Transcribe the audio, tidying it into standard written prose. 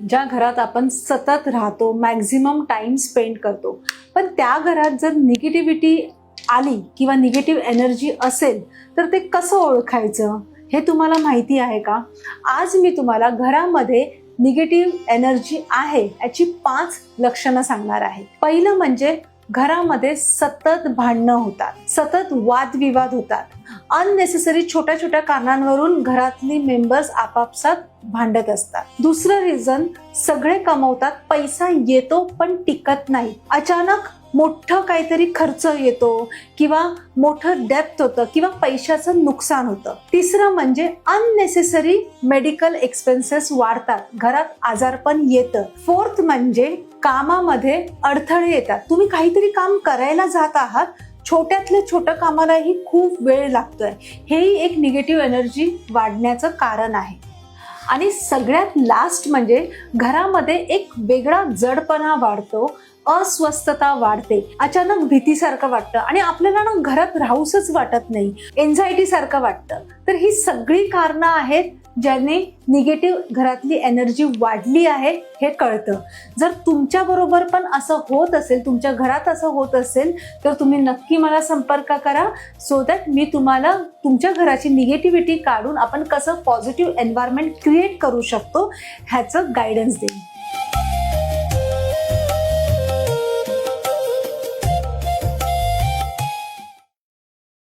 ज्या घरात आपण सतत राहतो, मॅक्झिमम टाइम स्पेंड करतो, पण त्या घरात जर निगेटिव्हिटी आली किंवा निगेटिव्ह एनर्जी असेल तर ते कसं ओळखायचं हे तुम्हाला माहिती आहे का? आज मी तुम्हाला घरामध्ये निगेटिव्ह एनर्जी आहे याची 5 लक्षणं सांगणार आहे. पहिलं म्हणजे घरामध्ये सतत भांडणं होतात, सतत वादविवाद होतात, अननेसेसरी छोट्या छोट्या कारणांवरून घरातली मेंबर्स आपापसात भांडत असतात. दुसरं रिझन, सगळे कमवतात, पैसा येतो पण टिकत नाही. अचानक मोठं काहीतरी खर्च येतो किंवा मोठं डेप्थ होतं किंवा पैशाचं नुकसान होतं. तिसरं म्हणजे अननेसेसरी मेडिकल एक्सपेन्सेस वाढतात, घरात आजारपण येतं. फोर्थ म्हणजे कामामध्ये अडथळे येतात. तुम्ही काहीतरी काम करायला जात आहात, छोट्यातल्या छोट्या कामालाही खूप वेळ लागतोय, हेही एक निगेटिव्ह एनर्जी वाढण्याचं कारण आहे. आणि सगळ्यात लास्ट म्हणजे घरामध्ये एक वेगळा जडपणा वाढतो, अस्वस्थता वाढते, अचानक भीतीसारखं वाटतं आणि आपल्याला ना घरात राहूसच वाटत नाही, एन्झायटी सारखं वाटतं. तर ही सगळी कारणं आहेत ज्याने निगेटिव्ह घरातली एनर्जी वाढली आहे हे कळतं. जर तुमच्या बरोबर पण असं होत असेल, तुमच्या घरात असं होत असेल, तर तुम्ही नक्की मला संपर्क करा, सो दॅट मी तुम्हाला तुमच्या घराची निगेटिव्हिटी काढून आपण कसं पॉझिटिव्ह एन्व्हायरमेंट क्रिएट करू शकतो ह्याचं गायडन्स देईन.